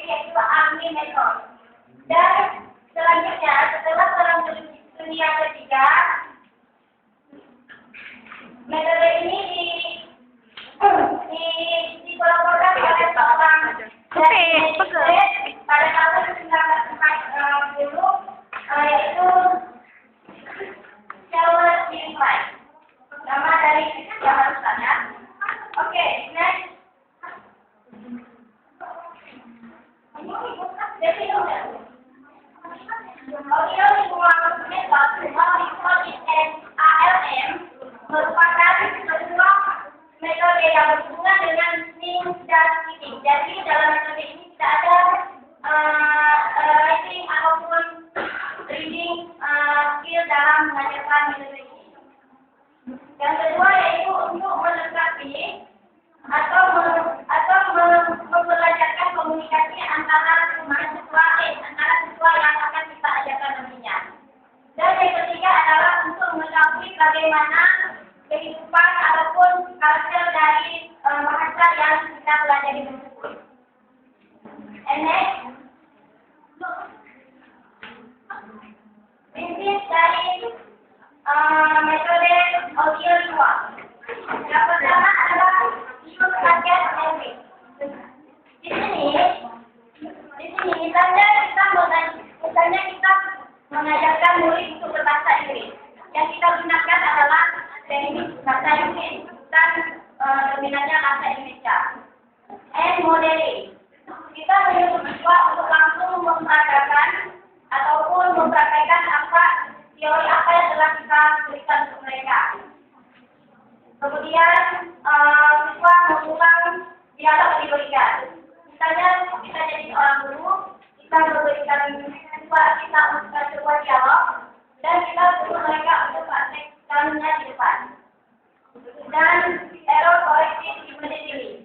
yaitu AMI method. Dan selanjutnya setelah perang dunia ketiga, metode ini dikelompokkan oleh seorang dari pada tahun 1940, yaitu Charles Dirichlet. Nama dari zaman sana. Oke, next. Audio lingkungan method ALM merupakan sebuah metode yang berhubungan dengan listening dan speaking. Jadi dalam metode ini tidak ada writing ataupun reading skill dalam mengajarkan metode ini. Yang kedua yaitu untuk melengkapi atau membelajarkan komunikasi antara siswa yang akan kita ajarkan nantinya. Dan yang ketiga adalah untuk mengetahui bagaimana kehidupan ataupun karakter dari bahasa yang kita pelajari tersebut. And next, prinsip dari metode audio lingkungan. Yang pertama adalah use target language. Di sini misalnya kita mengajarkan murid untuk berbahasa Inggris. Yang kita gunakan adalah teknik bahasa Inggris dan dominannya bahasa Indonesia. And modeling. Kita menyuruh siswa untuk langsung mempraktekkan ataupun mempraktekkan teori apa yang telah kita berikan untuk mereka. Kemudian siswa mengulang dialog yang diberikan. Misalnya kita jadi orang guru, kita memberikan siswa kita untuk sebuah dialog dan kita suruh mereka untuk praktekkannya di depan. Dan error corrective immediately.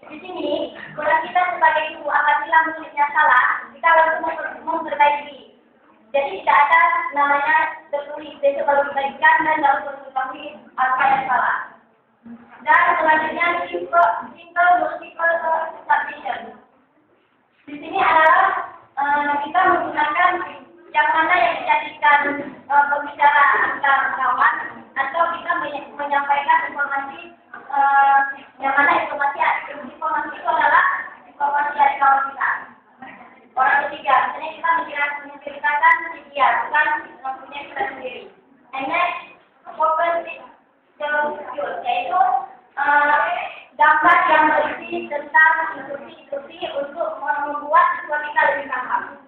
Di sini, kalau kita sebagai guru apabila muridnya salah, kita langsung memperbaiki. Jadi tidak ada namanya tertulis, besok baru dibagikan dan baru mengetahui apa yang salah. Dan selanjutnya simple multiple submission. Di sini adalah kita menggunakan yang mana yang dijadikan pembicaraan antar kawan atau kita menyampaikan informasi yang mana informasi itu adalah informasi dari kawan kita. Orang ketiga, misalnya kita menceritakan dia, bukan punya kita sendiri. And next, focus yaitu gambar yang berisi tentang instruksi untuk membuat siswa kita lebih paham.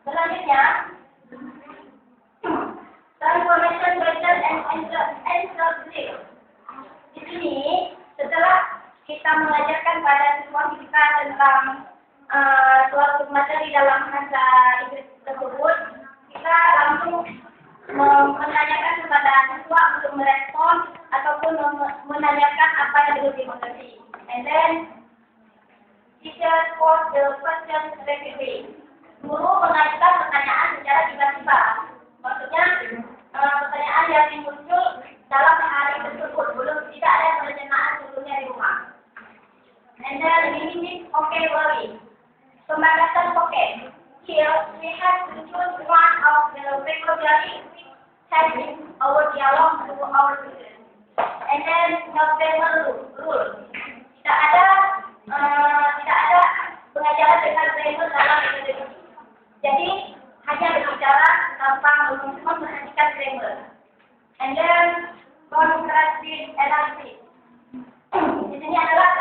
Selanjutnya, transformation pattern and interpretation. Di sini, setelah kita mengajarkan pada siswa kita tentang suatu materi dalam bahasa Inggris tersebut, kita langsung menanyakan kepada siswa untuk merespon ataupun menanyakan apa yang belum dimengerti. And then, teacher pose the question repeatedly. Guru mengajukan pertanyaan secara tiba-tiba. Maksudnya, pertanyaan yang muncul dalam hari tersebut belum tidak ada perencanaan sebelumnya di rumah. And then, limiting vocabulary. Pembatasan vocab. Here, we have to choose one of the vocabulary having our dialogue to our students. And then, non-verbal rule. Tidak ada pengajaran dengan verbal dalam metode ini. Jadi, hanya berbicara tanpa memperhatikan grammar. And then, constructive analysis. Di sini adalah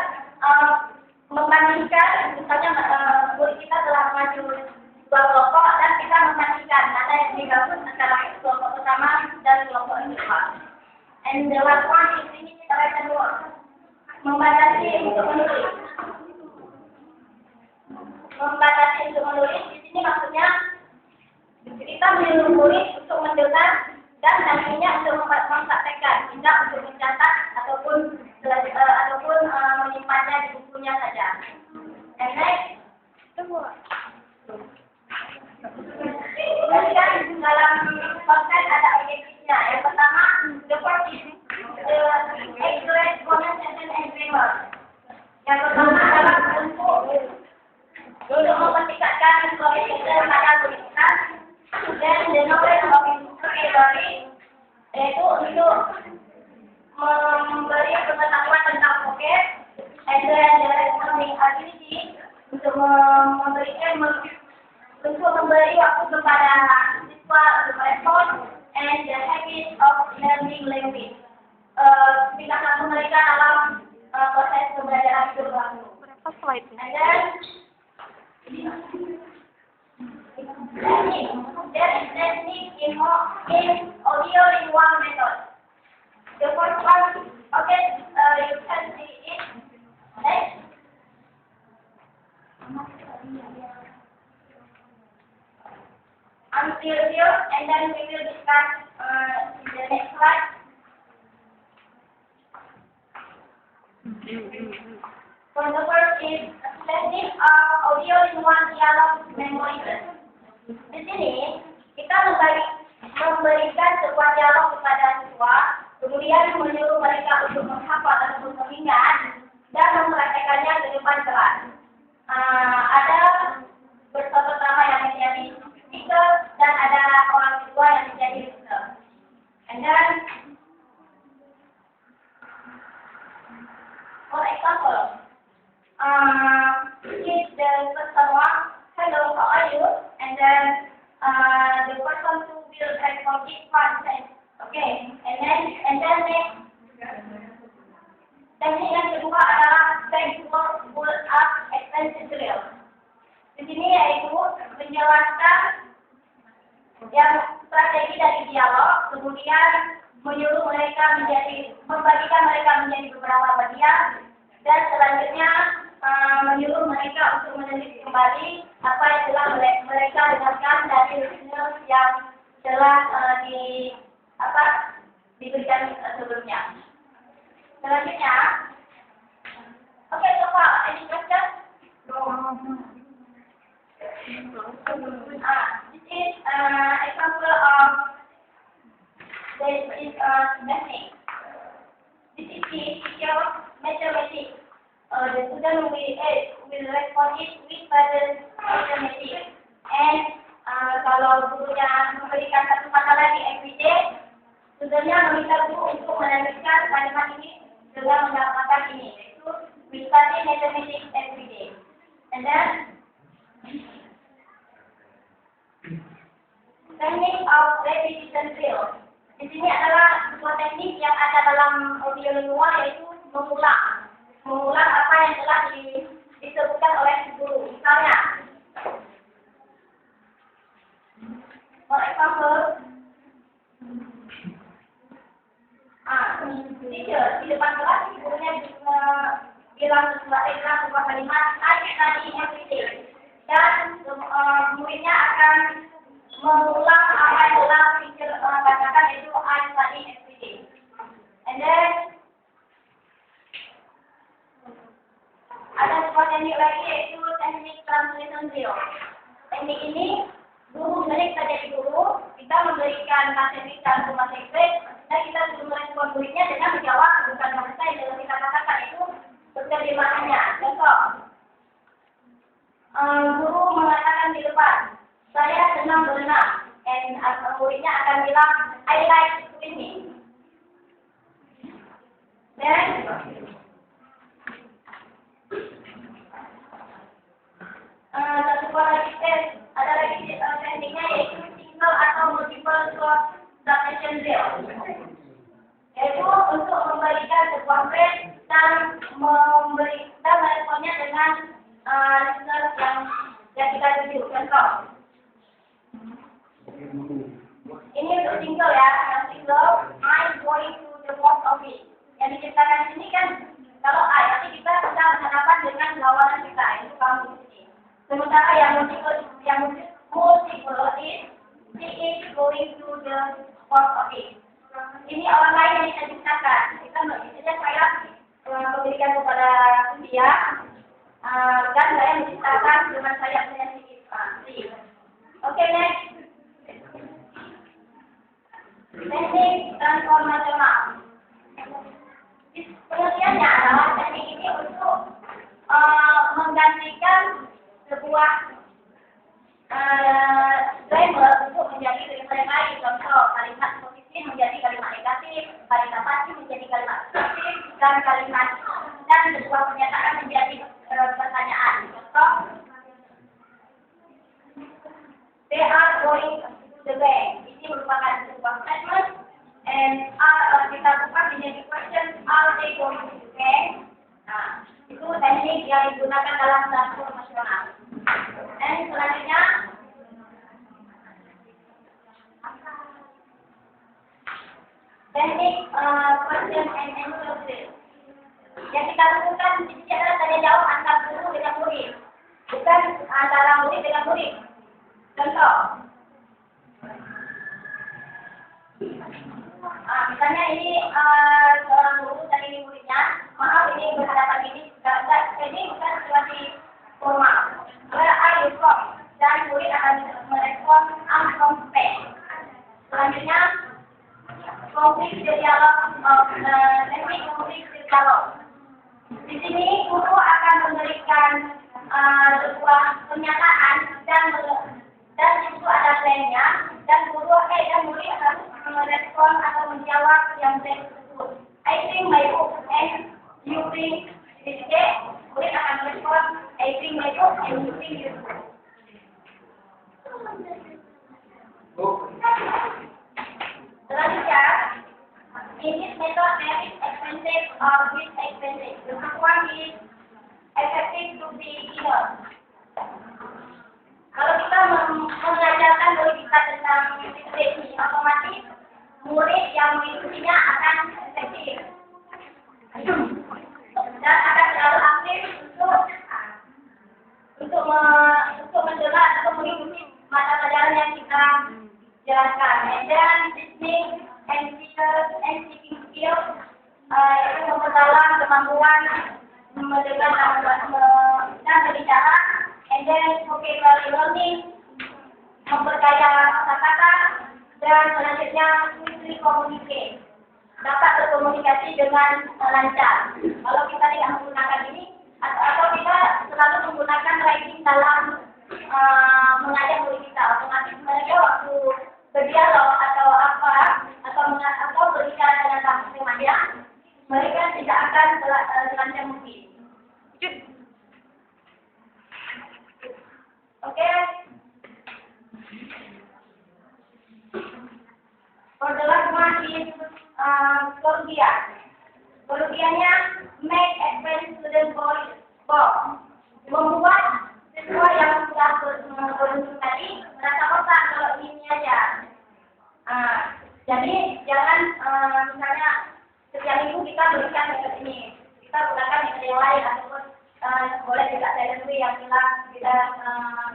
membandingkan, misalnya murid kita telah maju dua kelompok dan kita membandingkan mana yang digabung antara kelompok pertama dan kelompok kedua. And the last one is limit written work. Membatasi untuk menulis. Membatasi untuk menulis di sini maksudnya kita menyuruh murid untuk mendengar dan nantinya untuk mempraktekkan, tidak untuk mencatat ataupun menyimpannya di bukunya saja. And next, kemudian dalam konten ada objektifnya. Yang pertama, the first is the excellent pronunciation and grammar. Yang pertama adalah qualification pada tulisan dan the knowledge of vocabulary yaitu untuk memberi pengetahuan tentang vocab and then the responding ability untuk memberi waktu kepada siswa untuk merespon and the habit of learning language. Tingkatan mereka dalam proses pembelajaran itu berlaku. And then there is technique in audio in one method. The first one, okay, you can see it. Next. Until here, and then we will discuss in the next slide. So the first is technique of audio in one dialogue memorization. Di sini kita memberikan sebuah dialog kepada siswa, kemudian menyuruh mereka untuk menghafal ataupun mengingat dan mempraktekannya ke depan kelas. Ada bersama pertama yang menjadi speaker dan ada orang kedua yang menjadi listener. And then, for example, if the person one, hello, how are you? And then the person who will respond each one says, okay. And then next, teknik yang kedua adalah textbook full up extension drill. Di sini yaitu menjelaskan yang strategi dari dialog, kemudian membagikan mereka menjadi beberapa bagian, dan selanjutnya menyuruh mereka untuk menulis kembali apa yang telah mereka dengarkan dari listener yang telah diberikan sebelumnya. Selanjutnya, okay, so far, any questions? This is example of this is method. This is the teacher mathematics. The student will respond it with mathematics. And kalau gurunya memberikan satu kata lagi everyday, studentnya meminta guru untuk melanjutkan kalimat ini dengan mendapatkan ini. Yaitu we study mathematics everyday. And then technique of repetition drill. Di sini adalah sebuah teknik yang ada dalam audio lingual, yaitu mengulang apa yang telah disebutkan oleh guru. Misalnya, for example, teacher di depan kelas gurunya bilang sebuah kalimat I study everyday, dan muridnya akan mengulang apa yang telah teacher katakan, yaitu I study everyday. And then ada sebuah teknik lagi, yaitu teknik translation drill. Teknik ini guru kita jadi guru, kita memberikan materi dan materi dan kita sudah merespon muridnya dengan menjawab bukan bahasa yang dalam kita katakan, itu terjemahannya. Contoh, guru mengatakan di depan, saya senang berenang, dan muridnya akan bilang I like swimming. Dan ada lagi tekniknya, yaitu single atau multiple source translation drill, yaitu untuk memberikan sebuah phrase dan meresponnya dengan listener yang kita tuju. Contoh, ini untuk single ya, yang single I'm going to the post office. Yang diciptakan di sini kan kalau I, nanti kita bisa berhadapan dengan lawanan kita, itu kamu di sini. Sementara yang multiple is she is going to the post office. Ini orang lain yang kita ciptakan. Kita misalnya saya memberikan kepada dia dan saya menciptakan dengan saya punya sedikit. Oke, next. Teknik transformasional. Pengertiannya adalah teknik ini untuk menggantikan sebuah driver untuk menjadi kalimat yang lain. Contoh, kalimat positif menjadi kalimat negatif, kalimat pasif menjadi kalimat positif, dan kalimat dan sebuah pernyataan menjadi pertanyaan. Contoh, they are going to the bank. Ini merupakan sebuah statement. And kita buka menjadi question, are they going to the bank? Nah, itu teknik yang digunakan dalam bahasa nasional. Dan selanjutnya, teknik question and answer drill. Yang kita lakukan di sini adalah tanya jawab antara guru dengan murid, bukan antara murid dengan murid. Contoh, misalnya ini seorang guru dan ini muridnya, maaf ini berhadapan ini bukan situasi formal. Where are you from? Dan murid akan merespon I'm from Spain. Selanjutnya, konflik dialog, teknik konflik dialog. Di sini guru akan memberikan sebuah pernyataan dan itu ada plannya, dan guru dan murid harus merespon atau menjawab yang plan tersebut. I bring my book and you bring this day. Murid akan merespon I bring my book and you bring your book. Selanjutnya, in this method there is expensive or expensive. The first one is effective to be given. Kalau kita mengajarkan murid kita tentang definisi otomatis, murid yang mengikutinya akan efektif dan akan selalu aktif untuk mendengar atau mengikuti mata pelajaran yang kita jelaskan. Dan listening and speaking skills itu memperdalam kemampuan mendengar dan berbicara. And then vocabulary learning, memperkaya kata-kata, dan selanjutnya quickly communicate, dapat berkomunikasi dengan lancar. Kalau kita tidak menggunakan ini, atau kita selalu menggunakan writing dalam mengajak murid kita, otomatis mereka waktu berdialog atau atau berbicara dengan tamu remaja, mereka tidak akan selancar mungkin. Okay. For the last one is kerugian. Kerugiannya make advance student box. Membuat siswa yang sudah beruntung tadi merasa bosan kalau ini aja. Jadi jangan misalnya setiap minggu kita berikan metode ini, kita gunakan metode yang lain ataupun boleh juga salary yang kita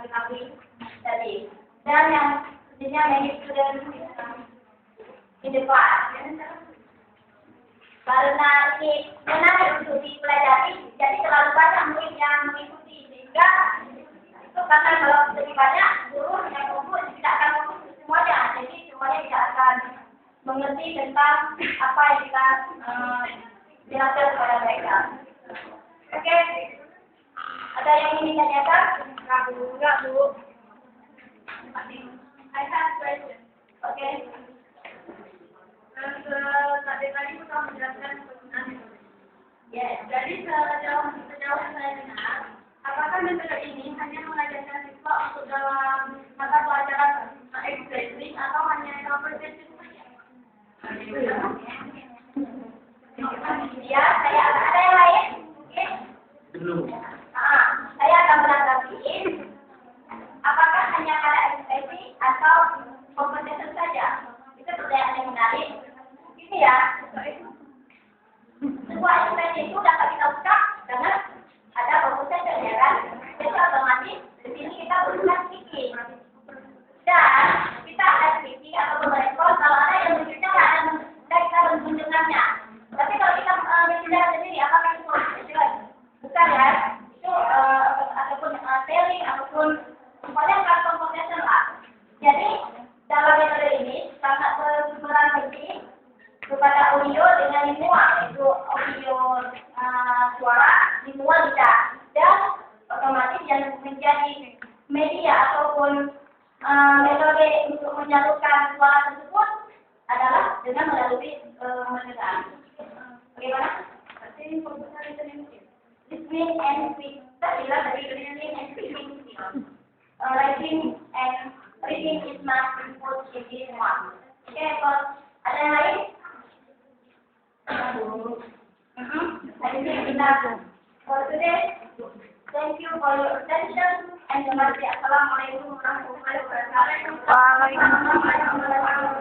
ketahui tadi. Dan yang sebenarnya many students in the class. Karena ini menarik untuk dipelajari, jadi terlalu banyak murid yang mengikuti, sehingga itu karena kalau lebih banyak guru yang fokus tidak akan fokus semuanya, jadi semuanya tidak akan mengerti tentang apa yang kita jelaskan kepada mereka. Oke. Ada yang ingin ditanyakan? Enggak, Bu. I have question. Oke. Tadi kita menjelaskan penggunaan metode. Ya, jadi sejauh saya dengar, apakah metode ini hanya mengajarkan siswa untuk dalam mata pelajaran ekspresi atau hanya dalam persepsi saja? Ya, saya ada yang lain? Oke. Belum. Saya akan menanggapi apakah hanya pada ekspresi atau kompetisi saja. Itu pertanyaan yang menarik. Ini ya, sebuah ekspresi itu dapat kita ucap dengan ada kompetisi, ya kan? Jadi otomatis di sini kita berusaha speaking. Dan kita ada speaking atau merespon kalau ada yang berbicara dan kita mendengarnya. Tapi kalau kita berbicara sendiri, apakah itu kompetisi? Bukan ya. Ataupun telling ataupun pokoknya platform competition lah. Jadi dalam metode ini sangat berperan penting kepada audio dengan limuan, itu audio suara limuan bisa, dan otomatis yang menjadi media ataupun listening and speaking. Kita bilang tadi listening and speaking skills. Writing and reading is not input in this one. Oke, ada yang lain? Hari ini kita for today. Thank you for your attention and assalamualaikum warahmatullahi wabarakatuh. Waalaikumsalam.